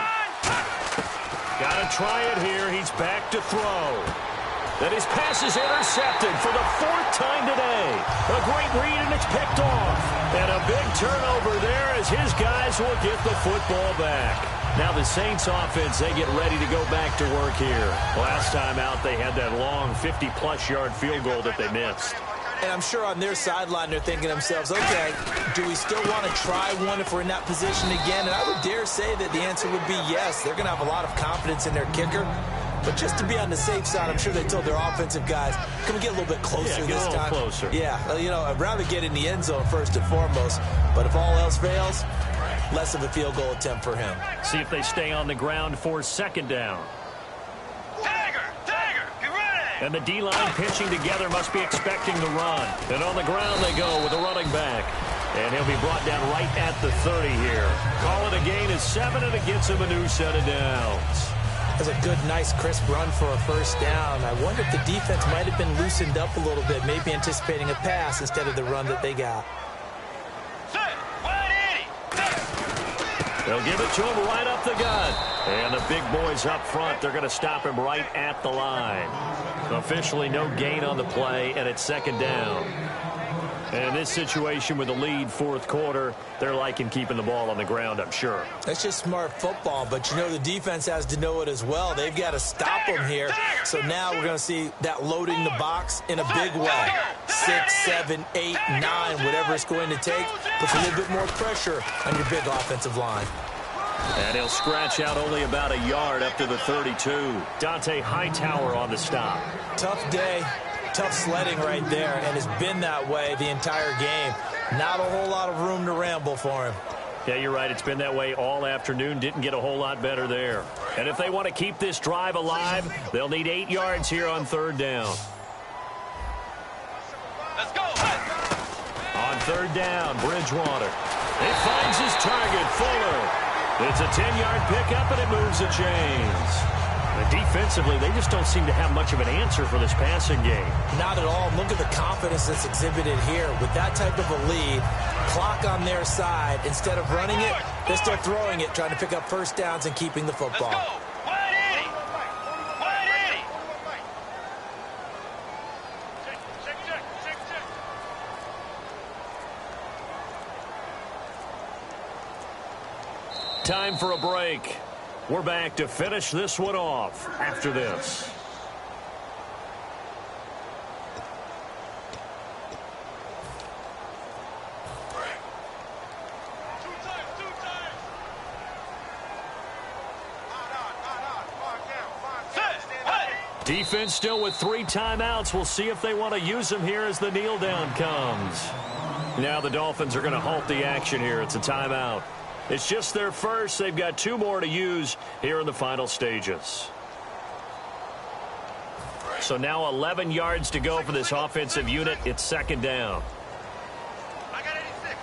Got to try it here. He's back to throw. Then his pass is intercepted for the 4th time today. A great read, and it's picked off. And a big turnover there as his guys will get the football back. Now the Saints offense, they get ready to go back to work here. Last time out, they had that long 50-plus yard field goal that they missed. And I'm sure on their sideline, they're thinking to themselves, okay, do we still want to try one if we're in that position again? And I would dare say that the answer would be yes. They're going to have a lot of confidence in their kicker. But just to be on the safe side, I'm sure they told their offensive guys, can we get a little bit closer this time? Get a little closer. Yeah, you know, I'd rather get in the end zone first and foremost. But if all else fails, less of a field goal attempt for him. See if they stay on the ground for 2nd down. And the D-line pitching together must be expecting the run. And on the ground they go with a running back. And he'll be brought down right at the 30 here. Call it a gain of 7, and it gets him a new set of downs. That's a good, nice, crisp run for a 1st down. I wonder if the defense might have been loosened up a little bit, maybe anticipating a pass instead of the run that they got. They'll give it to him right up the gut. And the big boys up front, they're going to stop him right at the line. Officially no gain on the play, and it's 2nd down. And in this situation with the lead 4th quarter, they're liking keeping the ball on the ground, I'm sure. That's just smart football, but you know the defense has to know it as well. They've got to stop them here. So now we're going to see that loading the box in a big way. 6, 7, 8, 9, whatever it's going to take, puts a little bit more pressure on your big offensive line. And he'll scratch out only about a yard up to the 32. Dante Hightower on the stop. Tough day. Tough sledding right there, and it's been that way the entire game. Not a whole lot of room to ramble for him. Yeah, you're right. It's been that way all afternoon. Didn't get a whole lot better there. And if they want to keep this drive alive, they'll need 8 yards here on 3rd down. Let's go. On 3rd down, Bridgewater. He finds his target, Fuller. It's a 10-yard pickup, and it moves the chains. Defensively, they just don't seem to have much of an answer for this passing game. Not at all. Look at the confidence that's exhibited here. With that type of a lead, clock on their side, instead of running it, they're still throwing it, trying to pick up first downs and keeping the football. Let's go. Wide 80. Time for a break. We're back to finish this one off after this. Defense still with 3 timeouts. We'll see if they want to use them here as the kneel down comes. Now the Dolphins are going to halt the action here. It's a timeout. It's just their first. They've got 2 more to use here in the final stages. So now 11 yards to go for this offensive unit. It's second down. I got 86.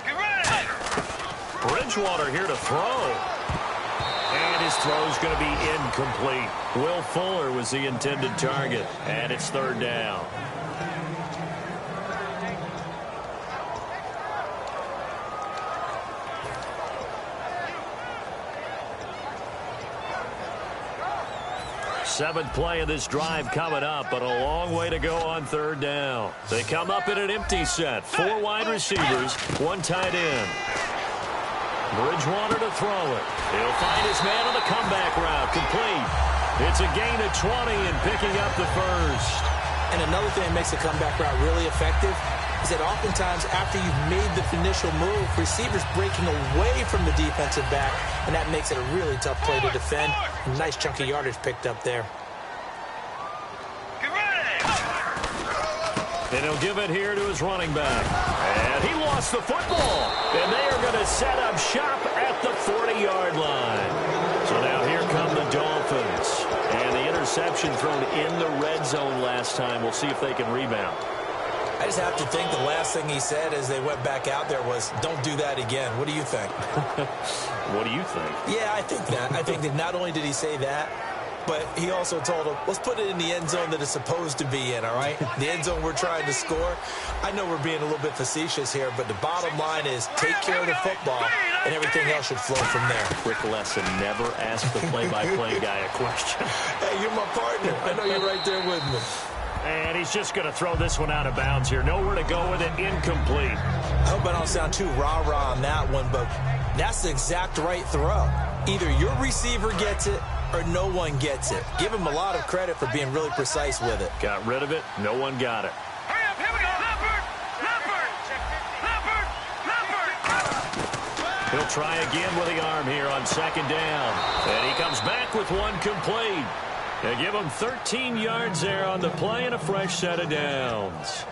Get ready. Bridgewater here to throw. And his throw's going to be incomplete. Will Fuller was the intended target. And it's third down. Seventh play of this drive coming up, but a long way to go on third down. They come up in an empty set. 4 wide receivers, 1 tight end. Bridgewater to throw it. He'll find his man on the comeback route. Complete. It's a gain of 20 and picking up the first. And another thing that makes the comeback route really effective is that oftentimes after you've made the initial move, receivers breaking away from the defensive back, and that makes it a really tough play to defend. A nice chunk of yardage picked up there. Get ready. And he'll give it here to his running back. And he lost the football. And they are going to set up shop at the 40-yard line. So now here come the Dolphins. And the interception thrown in the red zone last time. We'll see if they can rebound. I just have to think the last thing he said as they went back out there was, don't do that again. What do you think? What do you think? Yeah, I think that. I think that not only did he say that, but he also told him, let's put it in the end zone that it's supposed to be in, all right? The end zone we're trying to score. I know we're being a little bit facetious here, but the bottom line is take care of the football, and everything else should flow from there. Quick lesson, never ask the play-by-play guy a question. Hey, you're my partner. I know you're right there with me. And he's just going to throw this one out of bounds here. Nowhere to go with it. Incomplete. I hope I don't sound too rah-rah on that one, but that's the exact right throw. Either your receiver gets it or no one gets it. Give him a lot of credit for being really precise with it. Got rid of it. No one got it. Hurry up. Here we go. Leopard. He'll try again with the arm here on second down. And he comes back with one complete. They give him 13 yards there on the play and a fresh set of downs.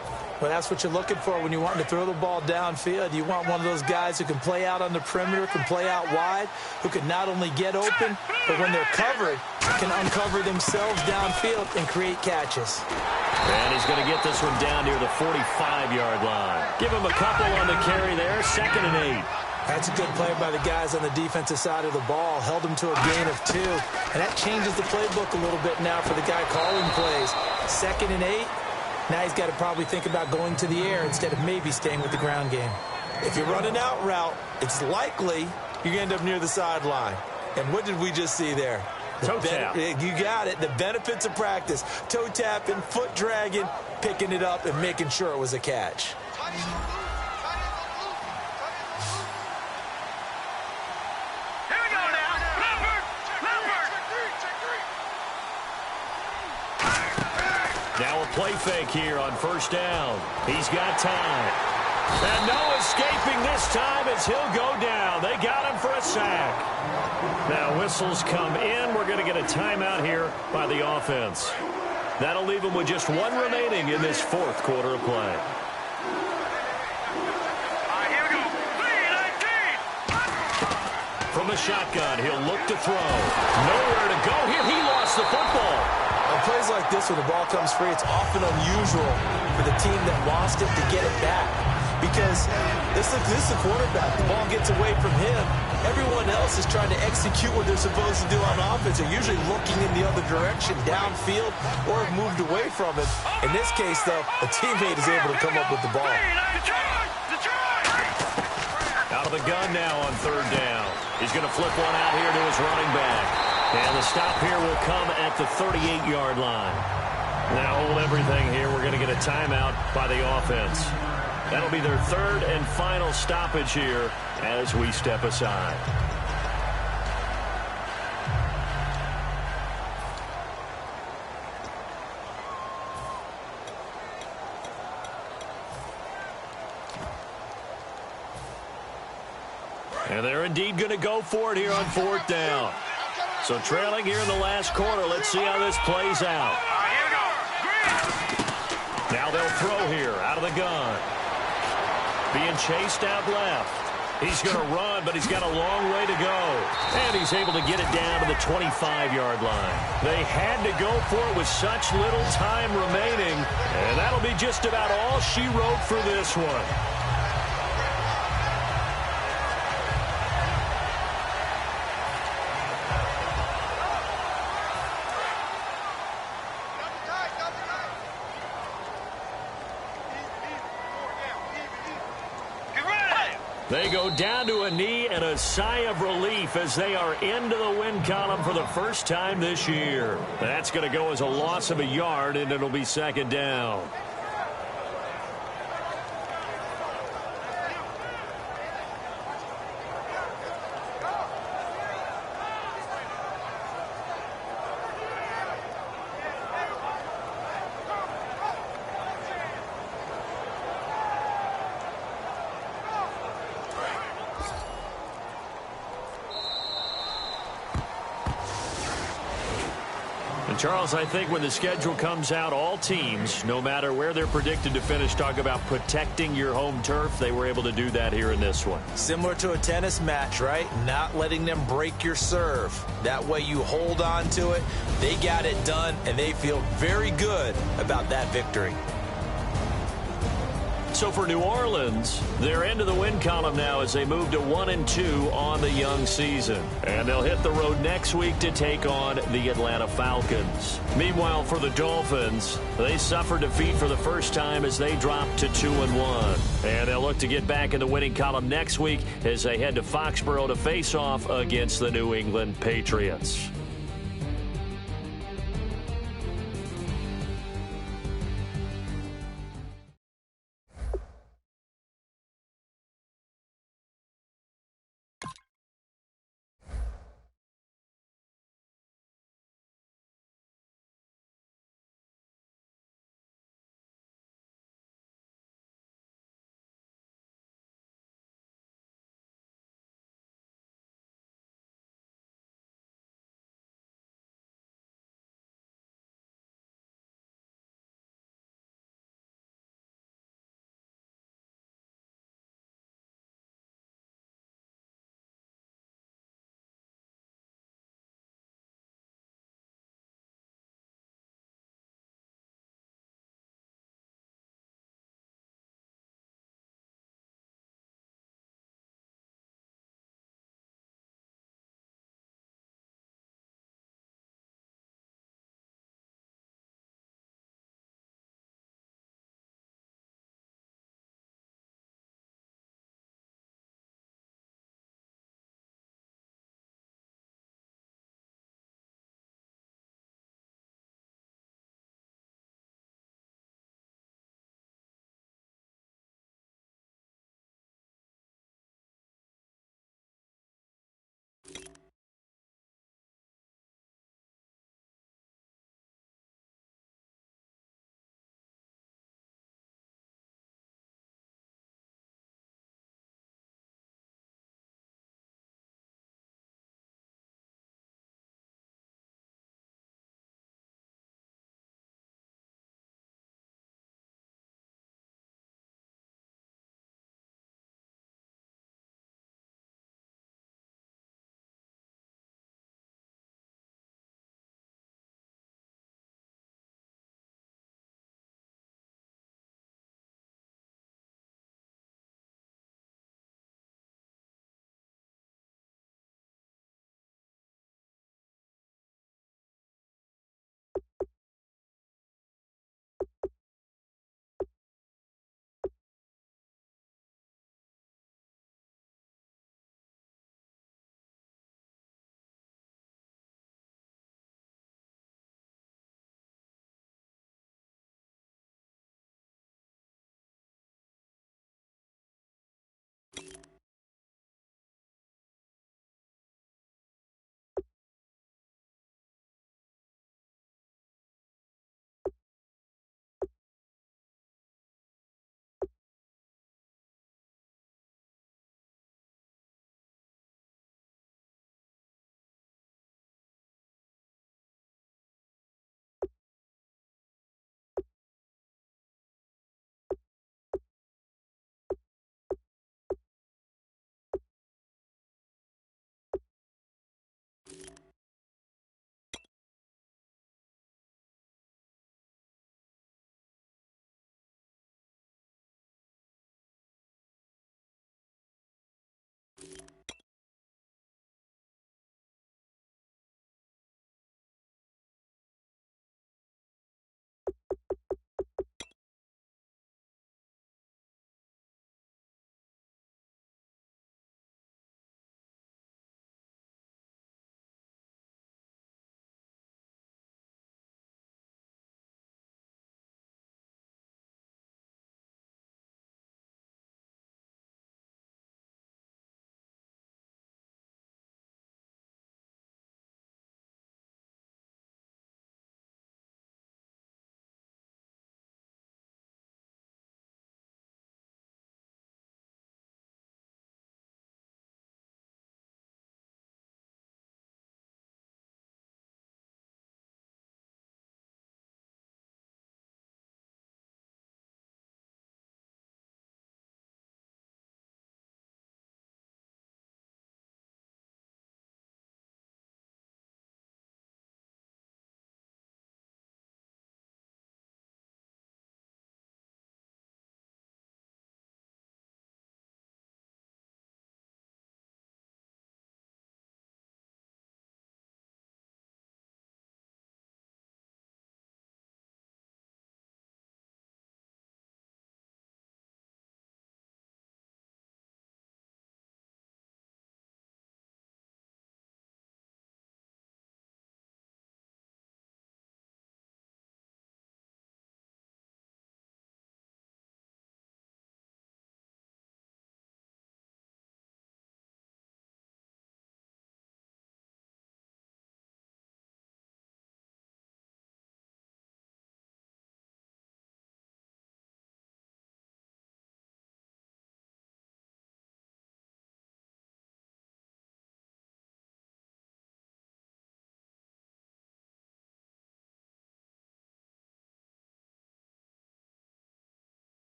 Well, that's what you're looking for when you want to throw the ball downfield. You want one of those guys who can play out on the perimeter, can play out wide, who can not only get open, but when they're covered, can uncover themselves downfield and create catches. And he's going to get this one down near the 45-yard line. Give him a couple on the carry there, 2nd and 8. That's a good play by the guys on the defensive side of the ball. Held him to a gain of 2. And that changes the playbook a little bit now for the guy calling plays. 2nd and 8. Now he's got to probably think about going to the air instead of maybe staying with the ground game. If you're running out route, it's likely you're going to end up near the sideline. And what did we just see there? Toe tap. You got it. The benefits of practice. Toe tapping, foot dragging, picking it up, and making sure it was a catch. Now a play fake here on first down. He's got time. And no escaping this time as he'll go down. They got him for a sack. Now whistles come in. We're going to get a timeout here by the offense. That'll leave him with just 1 remaining in this 4th quarter of play. Here we go. 3-19. From the shotgun, he'll look to throw. Nowhere to go here. He lost the football. On plays like this, when the ball comes free, it's often unusual for the team that lost it to get it back. because this is the quarterback. The ball gets away from him. Everyone else is trying to execute what they're supposed to do on offense. They're usually looking in the other direction, downfield, or have moved away from it. In this case, though, a teammate is able to come up with the ball. Out of the gun now on third down. He's going to flip one out here to his running back. And the stop here will come at the 38-yard line. Now hold everything here. We're going to get a timeout by the offense. That'll be their third and final stoppage here as we step aside. And they're indeed going to go for it here on fourth down. So trailing here in the last quarter. Let's see how this plays out. Now they'll throw here out of the gun. Being chased out left. He's going to run, but he's got a long way to go. And he's able to get it down to the 25-yard line. They had to go for it with such little time remaining. And that'll be just about all she wrote for this one. They go down to a knee and a sigh of relief as they are into the win column for the first time this year. That's going to go as a loss of a yard, and it'll be second down. Charles, I think when the schedule comes out, all teams, no matter where they're predicted to finish, talk about protecting your home turf. They were able to do that here in this one. Similar to a tennis match, right? Not letting them break your serve. That way you hold on to it. They got it done, and they feel very good about that victory. So for New Orleans, they're into the win column now as they move to 1-2 on the young season. And they'll hit the road next week to take on the Atlanta Falcons. Meanwhile, for the Dolphins, they suffered defeat for the first time as they dropped to 2-1. And they'll look to get back in the winning column next week as they head to Foxborough to face off against the New England Patriots.